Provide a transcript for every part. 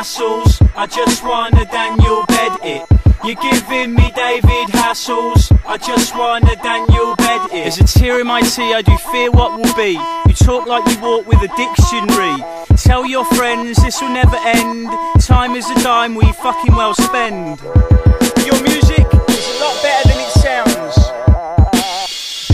hassles. I just wanna Daniel bed it. You're giving me David hassles. I just wanna Daniel bed it. There's a tear in my tea, I do fear what will be. You talk like you walk with a dictionary. Tell your friends this will never end. Time is a dime we fucking well spend. Your music is a lot better than it sounds.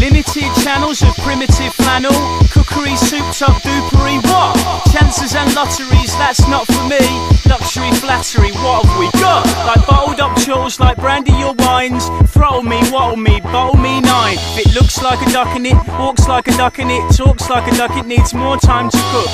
Limited channels of primitive flannel, cookery, souped up dupery, what? Chances and lotteries, that's not for me. Luxury flattery, what have we got? Like bottled up chills, like brandy your wines. Throttle me, wattle me, bottle me nine. If it looks like a duck in it, walks like a duck in it, talks like a duck, it needs more time to cook.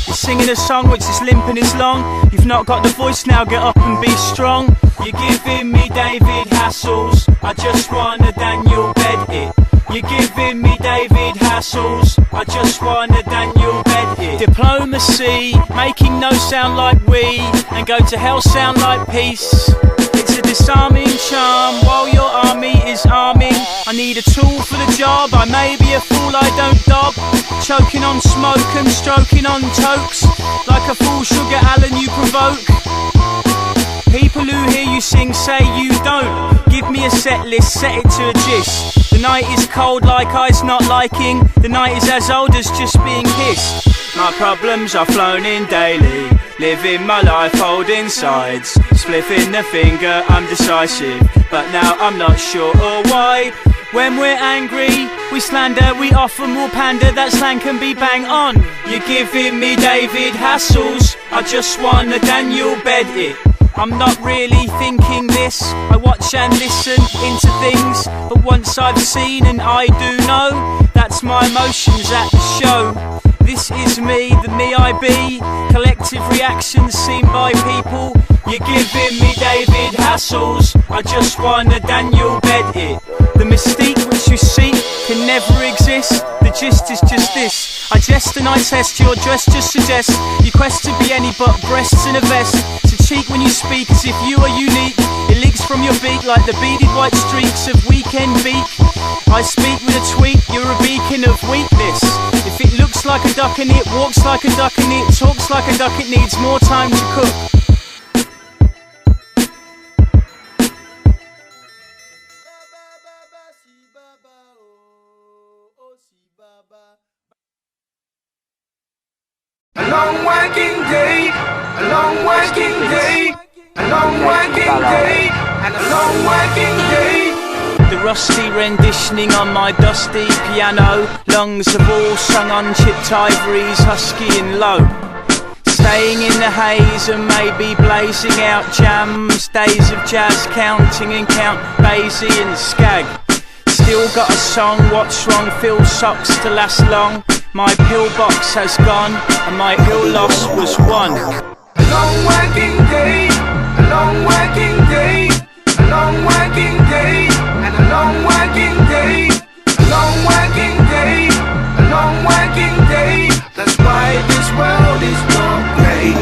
You're singing a song which is limp and it's long. You've not got the voice now, get up and be strong. You're giving me David hassles. I just wanna Daniel bed it. You're giving me David hassles. I just wanna Daniel bed it. Diplomacy, making no sound like we, and go to hell sound like peace. It's a disarming charm while your army is arming. I need a tool for the job, I may be a fool, I don't dob. Choking on smoke and stroking on tokes. Like a fool sugar Allen you provoke. People who hear you sing say you don't. Give me a set list, set it to a gist. The night is cold like ice not liking. The night is as old as just being kissed. My problems are flown in daily. Living my life holding sides. Spliffing the finger, I'm decisive. But now I'm not sure or why. When we're angry, we slander, we often will pander. That slang can be bang on. You're giving me David hassles. I just wanna Daniel bed it. I'm not really thinking this. I watch and listen into things, but once I've seen and I do know, that's my emotions at the show. This is me, the me I be. Collective reactions seen by people. You're giving me David hassles. I just wanna Daniel bed it. The mystique which you seek can never exist. The gist is just this. I jest and I test, your dress just suggests you quest to be any but breasts in a vest. To cheek when you speak as if you are unique. It leaks from your beak like the beaded white streaks of weekend beak. I speak with a tweet, you're a beacon of weakness. If it looks like a duck and it walks like a duck and it talks like a duck, it needs more time to cook. A long working day, a long working day, a long working day, and a long working day. The rusty renditioning on my dusty piano. Lungs have all sung on chipped ivories, husky and low. Staying in the haze and maybe blazing out jams. Days of jazz, counting and count Basie and Skag. Still got a song, what's wrong, fill socks to last long. My pillbox has gone and my ill loss was won. A long working day, a long working day, a long working day, and a long working day, a long working day, a long working day. That's why this world is not great.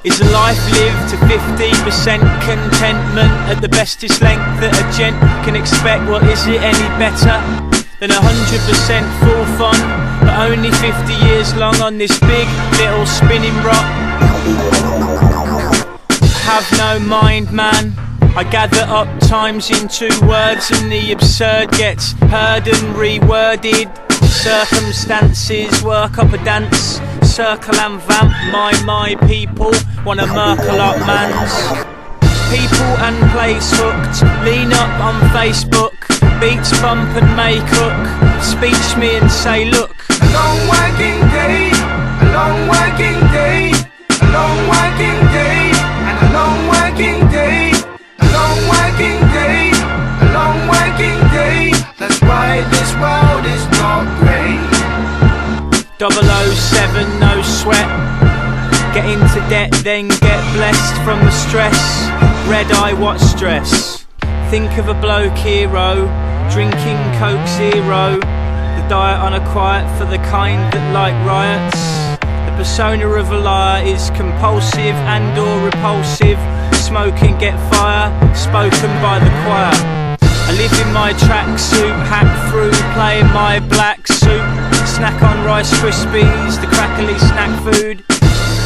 Is a life lived to 50% contentment? At the bestest length that a gent can expect. Well, is it any better than 100% full fun, but only 50 years long on this big little spinning rock? Have no mind, man. I gather up times into words and the absurd gets heard and reworded. Circumstances work up a dance, circle and vamp. My people wanna merkle up mans. People and place hooked, lean up on Facebook. Beats bump and make hook. Speech me and say look. A long working day, a long working day, a long working day, and a long working day, a long working day, a long working day. That's why this world is not great. 007, no sweat. Get into debt, then get blessed from the stress. Red eye, what stress? Think of a bloke hero, drinking Coke Zero. The diet on a quiet for the kind that like riots. The persona of a liar is compulsive and or repulsive. Smoke and get fire, spoken by the choir. I live in my tracksuit, hack through, playing my black suit. Snack on Rice Krispies, the crackly snack food.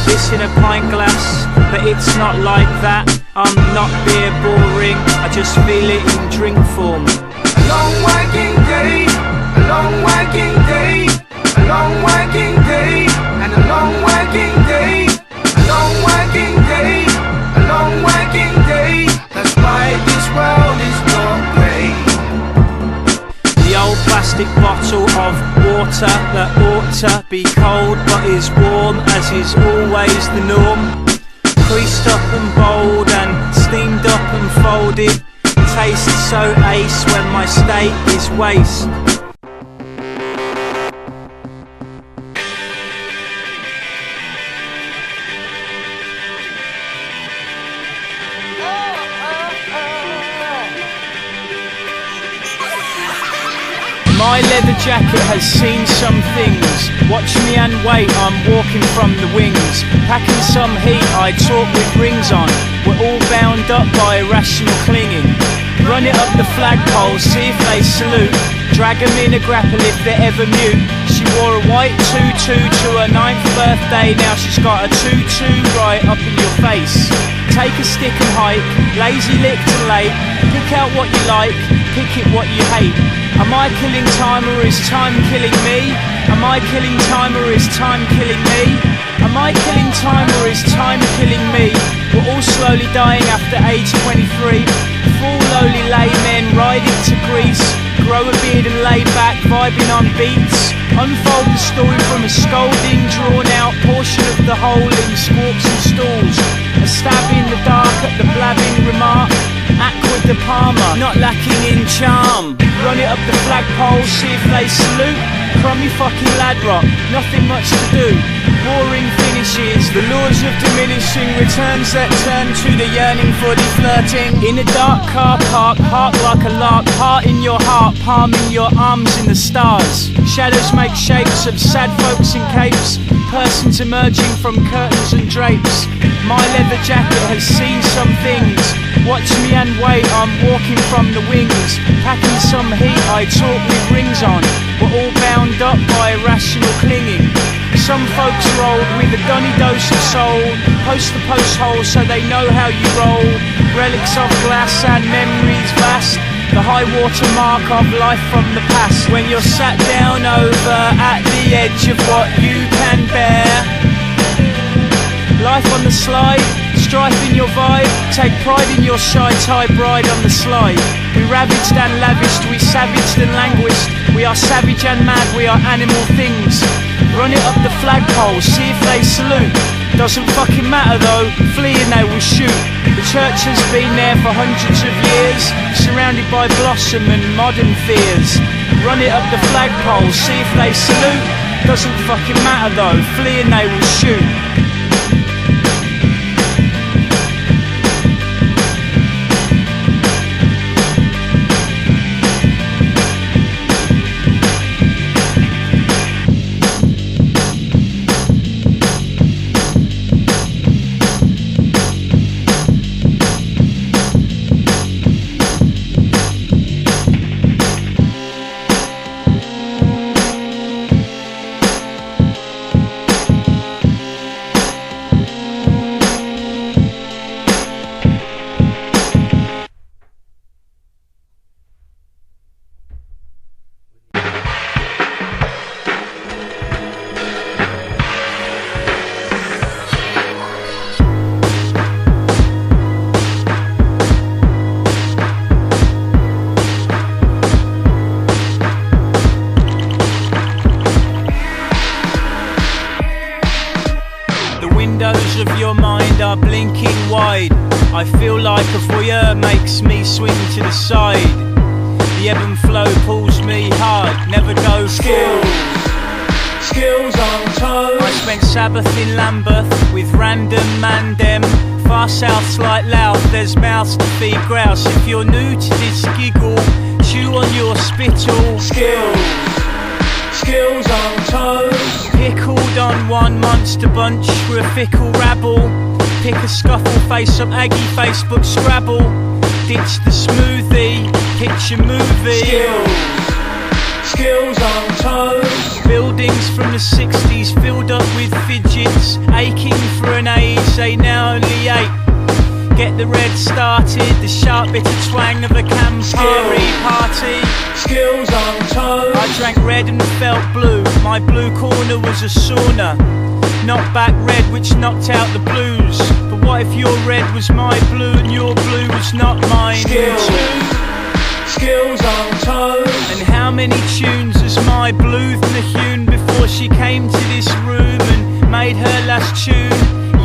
this in a pint glass, but it's not like that. I'm not beer boring, I just feel it in drink form. A long working day, a long working day, a long working day, and a long working day, a long working day, a long working day. That's why this world is not great. The old plastic bottle of water that ought to be cold but is warm, as is always the norm. Creased up and bold and steamed up and folded, tastes so ace when my state is waste. My leather jacket has seen some things. Watch me and wait, I'm walking from the wings. Packing some heat, I talk with rings on. We're all bound up by irrational clinging. Run it up the flagpole, see if they salute. Drag 'em in a grapple if they're ever mute. She wore a white tutu to her 9th birthday. Now she's got a tutu right up in your face. Take a stick and hike, lazy lick to late. Pick out what you like, pick it what you hate. Am I killing time or is time killing me? Am I killing time or is time killing me? Am I killing time or is time killing me? We're all slowly dying after age 23. Full lowly laymen riding to Greece. Grow a beard and lay back, vibing on beats. Unfold the story from a scolding, drawn out portion of the whole in squawks and stalls. A stab in the dark at the blabbing remark. Aqua de Palma, not lacking in charm. Run it up the flagpole, see if they salute. Crummy fucking lad rock, nothing much to do. Boring finishes, the laws of diminishing returns that turn to the yearning for the flirting. In a dark car park, heart like a lark, heart in your heart, palming your arms in the stars. Shadows make shapes of sad folks in capes, persons emerging from curtains and drapes. My leather jacket has seen some things. Watch me and wait, I'm walking from the wings. Packing some heat, I talk with rings on. We're all bound up by irrational clinging. Some folks rolled with a gunny dose of soul. Post the post hole so they know how you roll. Relics of glass and memories vast. The high water mark of life from the past. When you're sat down over at the edge of what you can bear. Life on the slide, strife in your vibe. Take pride in your shy tie bride on the slide. We ravaged and lavished, we savaged and languished. We are savage and mad, we are animal things. Run it up the flagpole, see if they salute. Doesn't fucking matter though, flee and they will shoot. The church has been there for hundreds of years, surrounded by blossom and modern fears. Run it up the flagpole, see if they salute. Doesn't fucking matter though, flee and they will shoot. Of your mind are blinking wide. I feel like a voyeur makes me swing to the side. The ebb and flow pulls me hard, never go skills on toes. I spent Sabbath in Lambeth with random mandem. Far south's like Louth, there's mouths to feed grouse. If you're new to this giggle, chew on your spittle. Skills on toes. Pickled on one monster bunch, we're a fickle rabble. Pick a scuffle, face up Aggie, Facebook Scrabble. Ditch the smoothie, pitch a movie. Skills on toes. Buildings from the 60s filled up with fidgets, aching for an age they now only ate. Get the red started, the sharp bitter twang of a Campari party. Skills on toes. I drank red and felt blue, my blue corner was a sauna. Knocked back red which knocked out the blues. But what if your red was my blue and your blue was not mine? Skills on toes. And how many tunes has my blue hewn before she came to this room and made her last tune?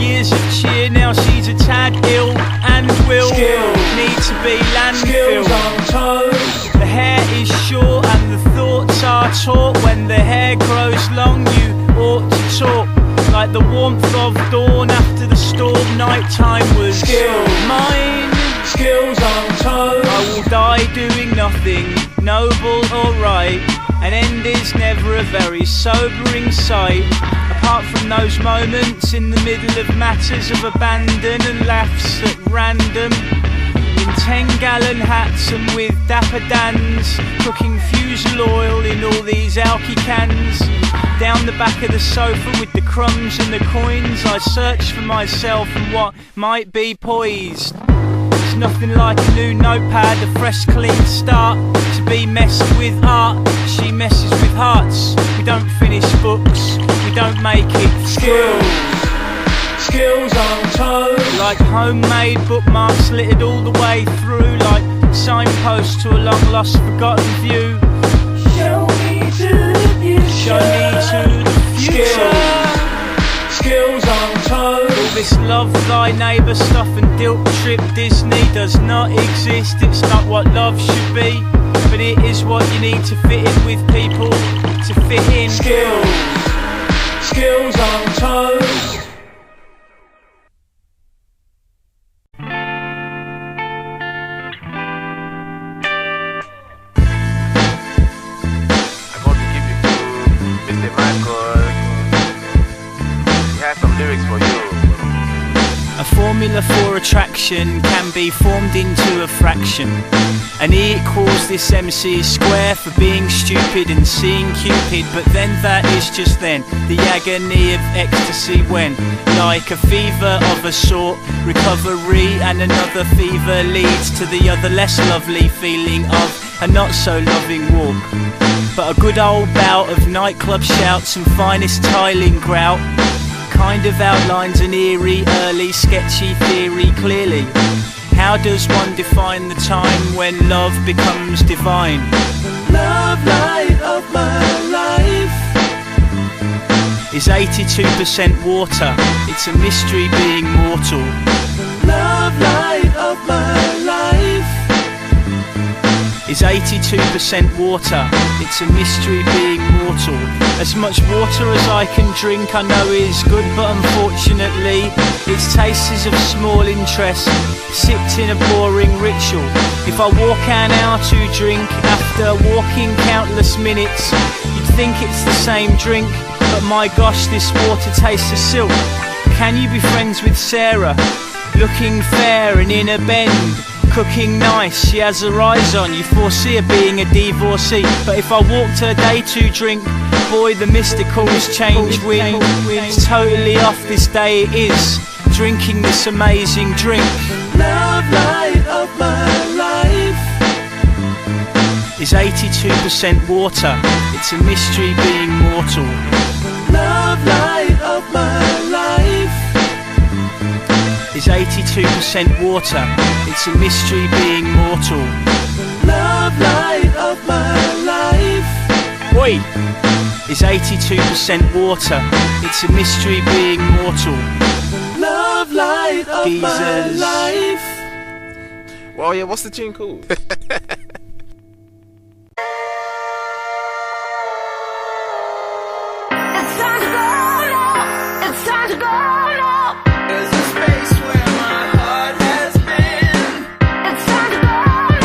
Years of cheer, now she's a tad ill and will need to be landfill. Skills on toes. The hair is short and the thoughts are taught. When the hair grows long you ought to talk like the warmth of dawn after the storm. Nighttime was mine. Skills on toes. I will die doing nothing, noble or right. An end is never a very sobering sight. Apart from those moments in the middle of matters of abandon and laughs at random. In 10-gallon hats and with dapper dans, cooking fusel oil in all these alky cans. Down the back of the sofa with the crumbs and the coins, I search for myself and what might be poised. There's nothing like a new notepad, a fresh clean start. To be messed with art, she messes with hearts. We don't finish books, we don't make it Skills on toes. like homemade bookmarks littered all the way through, like signposts to a long lost forgotten view. Show me to the future. Show me to the future. Skills on toes. All this love thy neighbour stuff and guilt trip Disney does not exist. It's not what love should be, but it is what you need to fit in with people, to fit in. Skills on toes. A formula for attraction can be formed into a fraction. And E equals this MC is square for being stupid and seeing Cupid. But then that is just then, the agony of ecstasy when, like a fever of a sort, recovery and another fever leads to the other less lovely feeling of a not so loving walk. But a good old bout of nightclub shouts and finest tiling grout kind of outlines an eerie, early, sketchy theory clearly. How does one define the time when love becomes divine? The love light of my life is 82% water. It's a mystery being mortal. The love light of my life is 82% water. It's a mystery being mortal. As much water as I can drink I know is good, but unfortunately its taste is of small interest, sipped in a boring ritual. If I walk an hour to drink after walking countless minutes, you'd think it's the same drink, but my gosh, this water tastes of silk. Can you be friends with Sarah? Looking fair and in a bend, cooking nice, she has her eyes on you, foresee her being a divorcee. But if I walked her day to drink, boy, the mysticals change wind. It's totally off this day it is, drinking this amazing drink. The love light of my life is 82% water. It's a mystery being mortal. The love light of my life is 82% water. It's a mystery being mortal. The love light of my life Oi! Is 82% water. It's a mystery being mortal. The love light of Geezers. my life. Well, yeah, what's the tune called? It's time to go now. It's time to go now. There's a space where my heart has been. It's time to go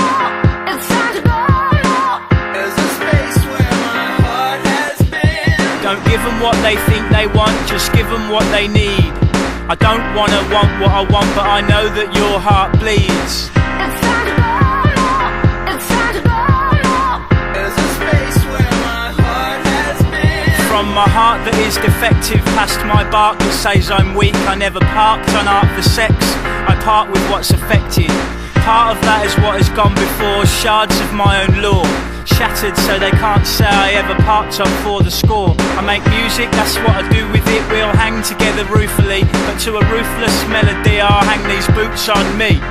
now. It's time to go now. There's a space where my heart has been. Don't give them what they think they want, just give them what they need. I don't wanna want what I want, but I know that your heart bleeds. It's time to go now. It's time to go now. There's a space where my heart has been. heart that is defective, past my bark that says I'm weak. I never parked on art for sex, I part with what's affected. Part of that is what has gone before, shards of my own law, shattered so they can't say I ever parked up for the score. I make music, that's what I do with it. We all hang together ruefully, but to a ruthless melody I'll hang these boots on me.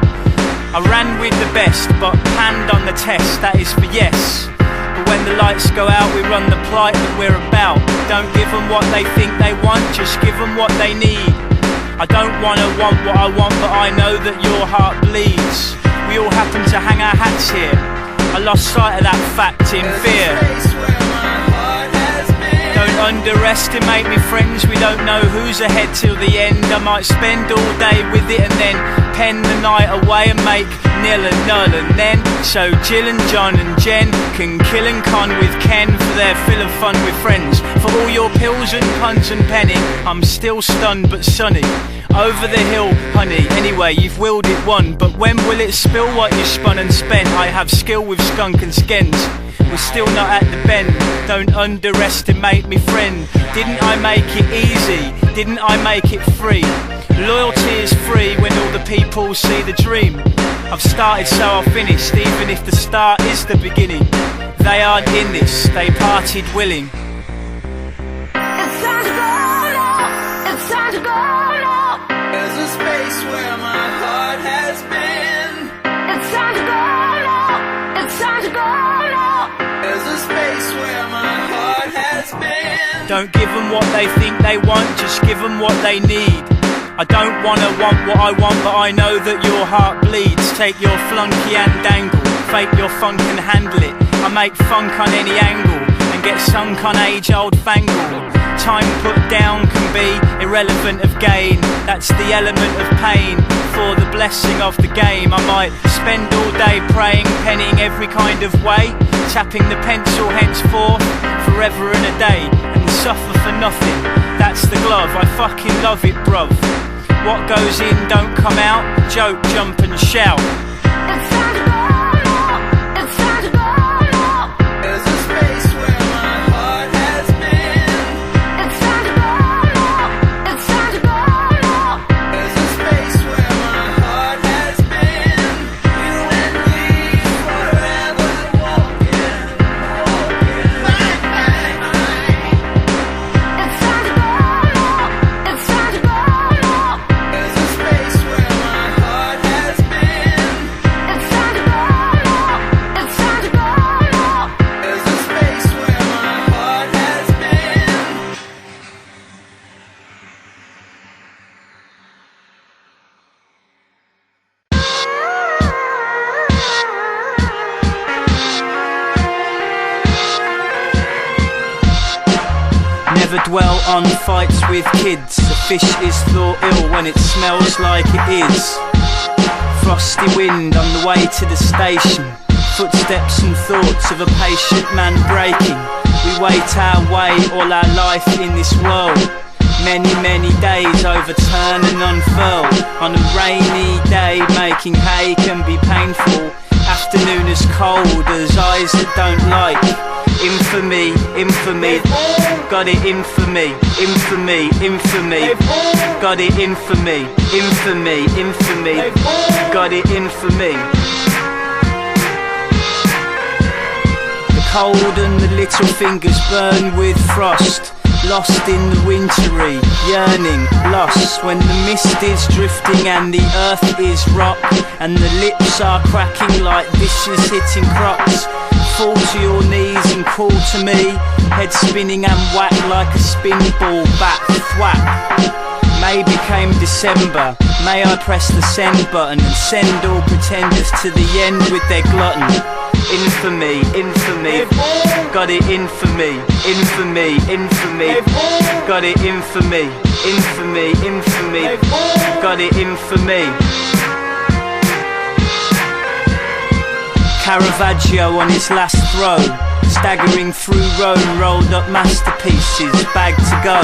I ran with the best, but panned on the test, that is for yes. But when the lights go out, we run the plight that we're about. Don't give them what they think they want, just give them what they need. I don't wanna want what I want, but I know that your heart bleeds. We all happen to hang our hats here. I lost sight of that fact in fear. Don't underestimate me, friends, we don't know who's ahead till the end. I might spend all day with it and then pen the night away and make nil and null and then. So Jill and John and Jen can kill and con with Ken for their fill of fun with friends. For all your pills and puns and penny, I'm still stunned but sunny. Over the hill, honey, anyway, you've willed it one. But when will it spill what you spun and spent? I have skill with skunk and skens. We're still not at the bend, don't underestimate me, friend. Didn't I make it easy? Didn't I make it free? Loyalty is free when all the people see the dream. I've started so I'll finish, even if the start is the beginning. They aren't in this, they parted willing. It's time to go now. It's time to go now. There's a space where my heart has been. It's time to go now. It's time to go now. There's a space where my heart has been. Don't give them what they think they want, just give them what they need. I don't wanna want what I want, but I know that your heart bleeds. Take your flunky and dangle, fake your funk and handle it. I make funk on any angle and get sunk on age-old fangle. Time put down can be irrelevant of gain, that's the element of pain. For the blessing of the game, I might spend all day praying, penning every kind of way, tapping the pencil henceforth, forever and a day, and suffer for nothing. That's the glove, I fucking love it, bruv. What goes in don't come out, joke, jump and shout. It's time to go now. It's time to go now. There's a space where my heart has been. It's time to go now. It's time to go now. There's a space where my heart has been. You and me forever walking, bang, bang, bang. It's time to go now. It's time to go now. There's a space where my heart has been. It's time to go now. It's time to go now. There's a space where my heart has been. Never dwell on fights with kids. A fish is thought ill when it smells like it is. Frosty wind on the way to the station. Footsteps and thoughts of a patient man breaking. We wait our way all our life in this world. Many, many days overturn and unfurl. On a rainy day making hay can be painful. Afternoon as cold as eyes that don't like. Infamy, infamy, got it infamy, infamy, infamy, got it infamy, infamy, infamy, got it infamy. The cold and the little fingers burn with frost. Lost in the wintry, yearning, lost. When the mist is drifting and the earth is rock, and the lips are cracking like dishes hitting crops. Fall to your knees and call to me, head spinning and whack like a spin ball, bat thwack. May became December, may I press the send button and send all pretenders to the end with their glutton. Infamy, infamy, got it infamy, infamy, infamy, got it infamy, infamy, infamy, got it infamy. Caravaggio on his last throw, staggering through Rome, rolled up masterpieces, bagged to go.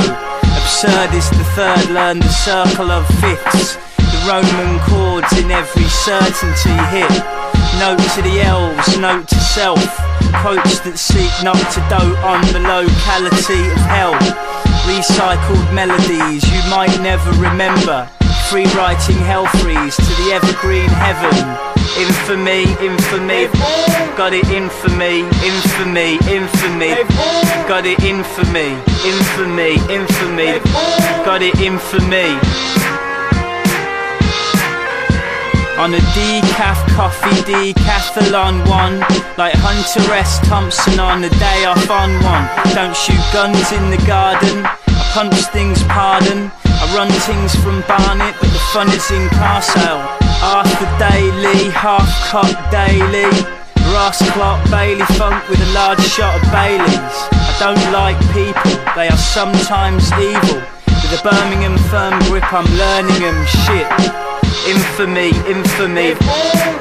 Absurd is the third, learn the circle of fifths, the Roman chords in every certainty hit. Note to the elves, note to self, quotes that seek not to dote on the locality of hell. recycled melodies you might never remember. Free writing hell freeze to the evergreen heaven. Infamy, infamy, got it infamy, infamy, infamy, got it infamy, infamy, infamy, got it infamy. On a decaf coffee decathlon one, like Hunter S. Thompson on the day off on one. Don't shoot guns in the garden, I punch things pardon. I run things from Barnet, but the fun is in car sale. Arthur Daily, half cock daily, Ross Clock, Bailey Funk with a large shot of Baileys. I don't like people, they are sometimes evil. With a Birmingham firm grip, I'm learning them shit. Infamy, infamy,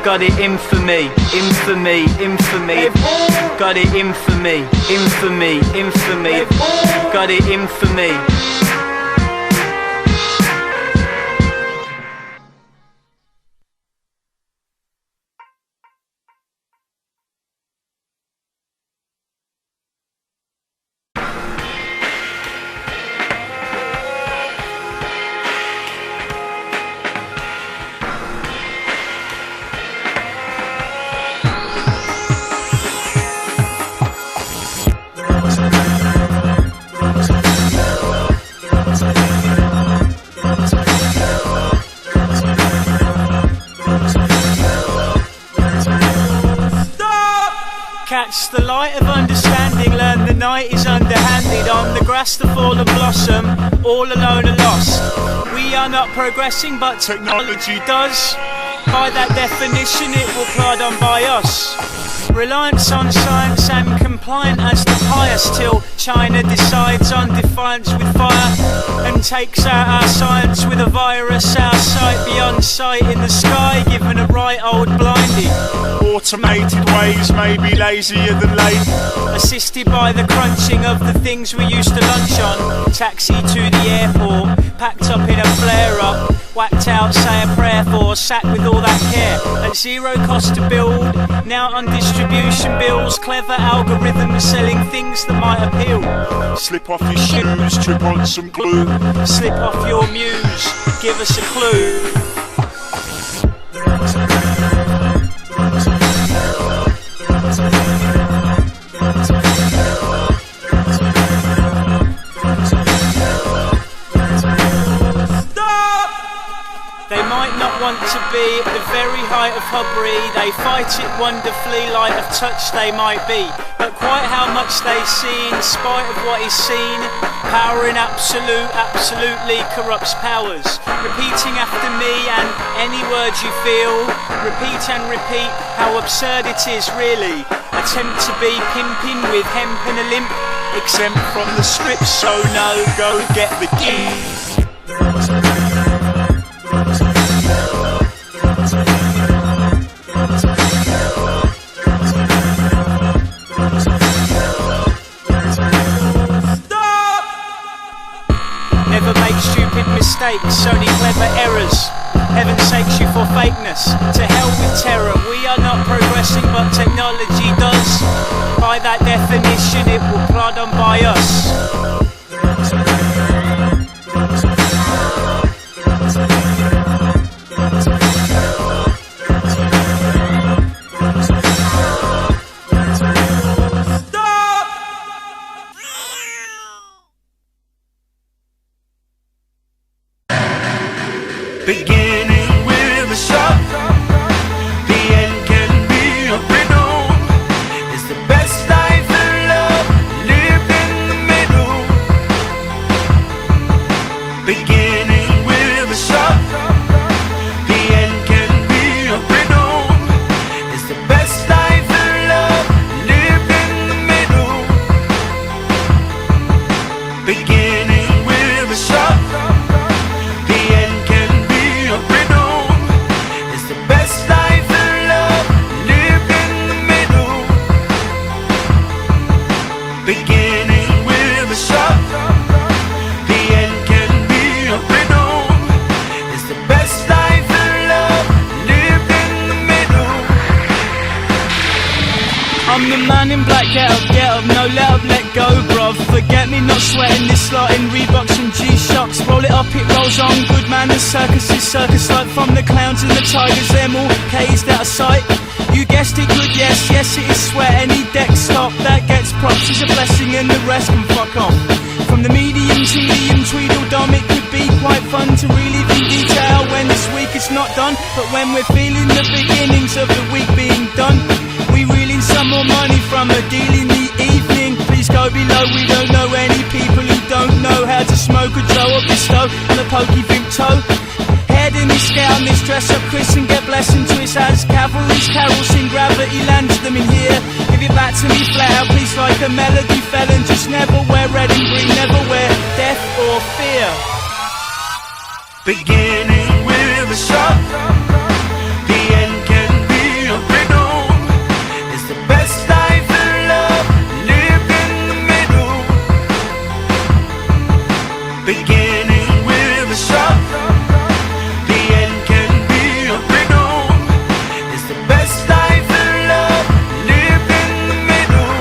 got it infamy, infamy, infamy, got it infamy, infamy, infamy, got it infamy. Catch the light of understanding, learn the night is underhanded. On the grass the fallen blossom, all alone and lost. We are not progressing but technology does. By that definition it will plod on by us. Reliance on science and compliant as the pious, till China decides on defiance with fire and takes out our science with a virus. Our sight beyond sight in the sky, given a right old blinding. Automated ways may be lazier than late, assisted by the crunching of the things we used to lunch on. Taxi to the airport, packed up in a flare-up, whacked out, say a prayer for, sat with all that care. At zero cost to build, now on distribution bills. Clever algorithms selling things that might appeal. slip off your shoes, trip on some glue. Slip off your muse, give us a clue. They might not want to be at the very height of hubbery. They fight it wonderfully, light of touch they might be. But quite how much they see in spite of what is seen. Power in absolute, absolutely corrupts powers. Repeating after me and any words you feel. Repeat and repeat how absurd it is really. Attempt to be pimping with hemp and a limp. Exempt from the script, so no, go get the key. Never make stupid mistakes, only clever errors. Heaven sakes you for fakeness. To hell with terror. We are not progressing, but technology does. By that definition, it will plod on by us. Beginning with a shot, the end can be a riddle. It's the best life of love, lived in the middle. I'm the man in black, get up, no let up, let go, bruv. Forget me not sweating this lot in Reeboks and G-Shocks. Roll it up, it rolls on, good man, the circus is circus like from the clowns and the tigers, them all caged out of sight. You guessed it good, yes, it is sweat, any deck stop that gets props is a blessing and the rest can fuck off. From the medium, tedium, tweedledum, it could be quite fun to relive in detail when this week is not done. But when we're feeling the beginnings of the week being done, we reel in some more money from a deal in the evening. Please go below, we don't know any people who don't know how to smoke a Joe or Pisto on a pokey Vimp toe. Head in this scale, on this dress up Chris and get blessed and twist as cavalry's carols in gravity lands them in here. Give it back to me flat out, please, like a melody felon. Just never wear red and green, never wear death or fear. Beginning with a shot, the end can be a riddle. It's the best life in love, live in the middle. Beginning with a shot, the end can be a riddle. It's the best life in love, live in the middle.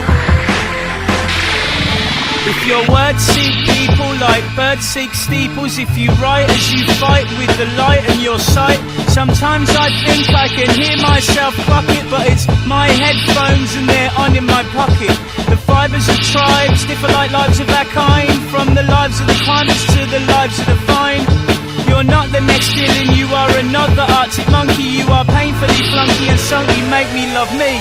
If your words seek people like birds seek steeples, if you write as you fight with the light and your sight, sometimes I think I can hear myself cluck it, but it's my headphones and they're on in my pocket. The fibres of tribes differ like lives of our kind, from the lives of the climbers to the lives of the fine. You're not the next Dylan, you are another Arctic monkey. You are painfully flunky and sunky, make me love me.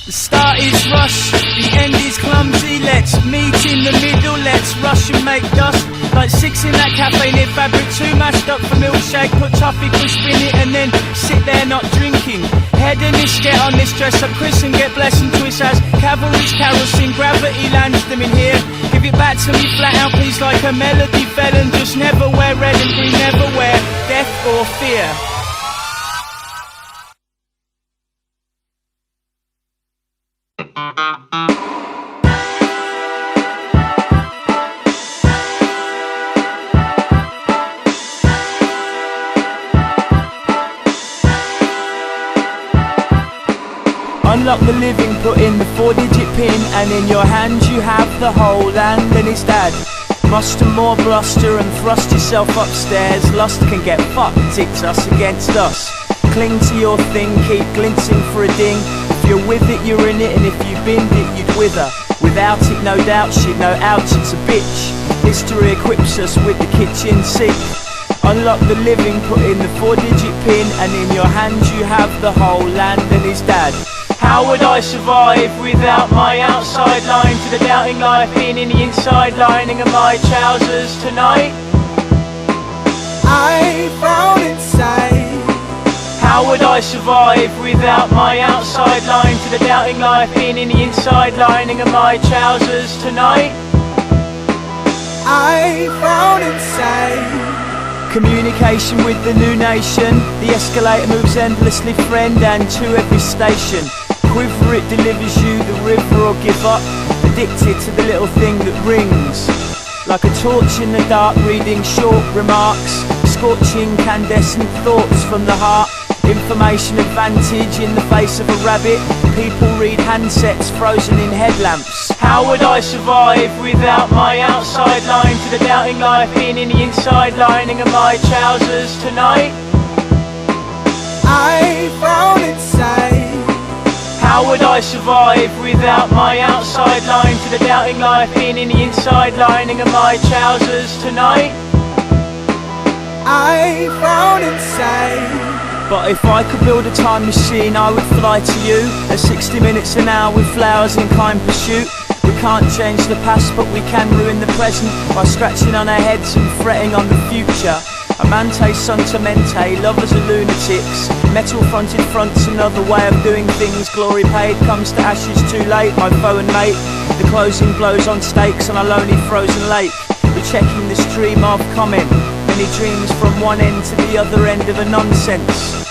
The start is rush, the end is clumsy. Let's meet in the middle, let's rush and make dust. Like six in that cafe near Fabric 2, mashed up for milkshake. Put toffee, push, spin it and then sit there not drinking. Head in this, get on this, dress up Chris and get blessed and twist as cavalry's carols sing, gravity lands them in here. Give it back to me flat out, please, like a melody felon. Just never wear red and green, never wear death or fear. Unlock the living, put in the 4-digit pin, and in your hand you have the whole land and its dad. Muster more bluster and thrust yourself upstairs. Lust can get fucked, it's us against us. Cling to your thing, keep glinting for a ding. If you're with it, you're in it, and if you binned it, you'd wither. Without it, no doubt, shit, no ouch, it's a bitch. History equips us with the kitchen sink. Unlock the living, put in the 4-digit pin, and in your hand you have the whole land and his dad. How would I survive without my outside line to the doubting life being in the inside lining of my trousers tonight? I found inside. How would I survive without my outside line to the doubting life being in the inside lining of my trousers tonight? I found inside. Communication with the new nation. The escalator moves endlessly, friend, and to every station. Quiver it delivers you the river or give up. Addicted to the little thing that rings. Like a torch in the dark, reading short remarks. Scorching incandescent thoughts from the heart. Information advantage in the face of a rabbit. People read handsets frozen in headlamps. How would I survive without my outside line to the doubting life being in the inside lining of my trousers tonight? I found inside. How would I survive without my outside line to the doubting life being in the inside lining of my trousers tonight? I found inside. But if I could build a time machine, I would fly to you at 60 minutes an hour with flowers in kind pursuit. We can't change the past, but we can ruin the present by scratching on our heads and fretting on the future. Amante sentimente, lovers are lunatics. Metal fronted fronts, another way of doing things. Glory paid comes to ashes too late, my foe and mate. The closing blows on stakes on a lonely frozen lake. We're checking the stream of comment. Many dreams from one end to the other end of a nonsense.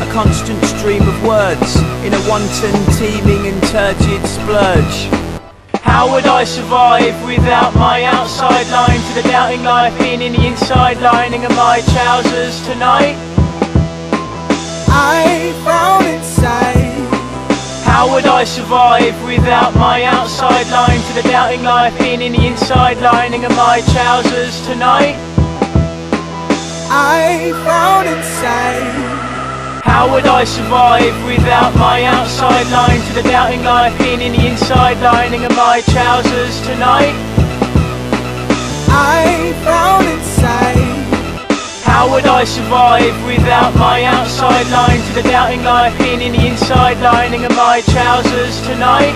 A constant stream of words in a wanton, teeming and turgid splurge. How would I survive without my outside line to the doubting life being in the inside lining of my trousers tonight? I found inside. How How would I survive without my outside line to the doubting life being in the inside lining of my trousers tonight? I found inside. How would I survive without my outside line to the doubting life being in the inside lining of my trousers tonight? I found inside. How would I survive without my outside line to the doubting life being in the inside lining of my trousers tonight?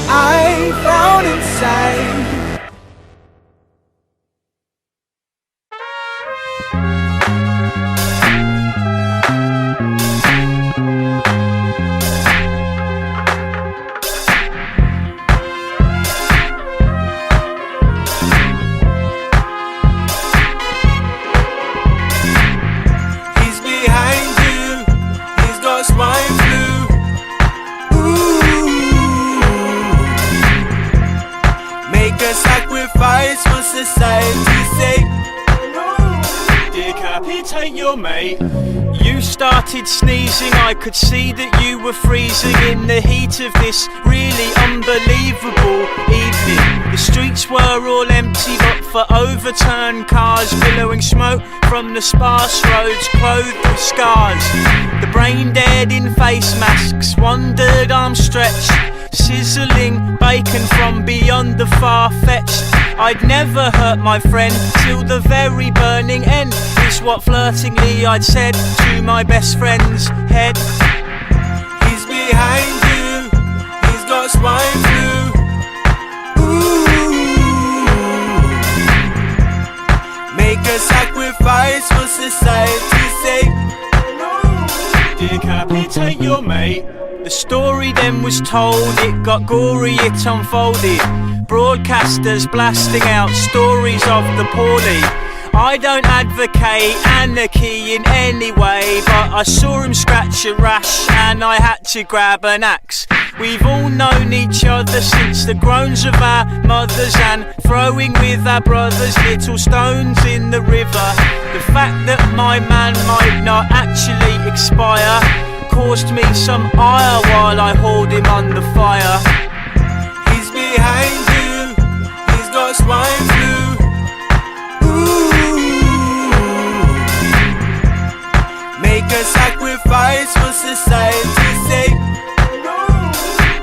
I found inside. Swine flu. Ooh. Make a sacrifice for society's sake. Decapitate your mate. You started sneezing, I could see that you were freezing in the heat of this really unbelievable evening. The streets were all empty but for overturned cars, billowing smoke from the sparse roads clothed with scars. The brain dead in face masks, wandered arms stretched, sizzling bacon from beyond the far-fetched. I'd never hurt my friend till the very burning end, is what flirtingly I'd said to my best friend's head. He's behind you, he's got swine flu. Ooh. Make a sacrifice for society's sake. Decapitate your mate. The story then was told, it got gory, it unfolded. Broadcasters blasting out stories of the poorly. I don't advocate anarchy in any way, but I saw him scratch a rash and I had to grab an axe. We've all known each other since the groans of our mothers, and throwing with our brothers little stones in the river. The fact that my man might not actually expire caused me some ire while I hauled him under fire. He's behind you, he's got swine flu. Ooh. Make a sacrifice for society's sake.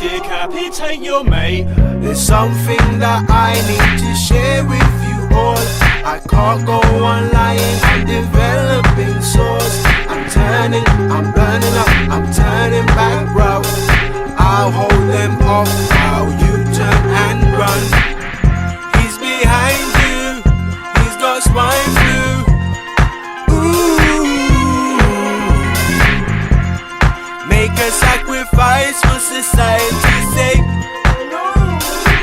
Decapitate your mate. There's something that I need to share with you all. I can't go on lying, I'm developing sores. I'm turning, I'm burning up, I'm turning back, bro. I'll hold them off while you turn and run. He's behind you, he's got swine flu. Ooh. Make a sacrifice for society's sake.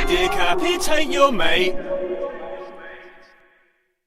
Decapitate your mate.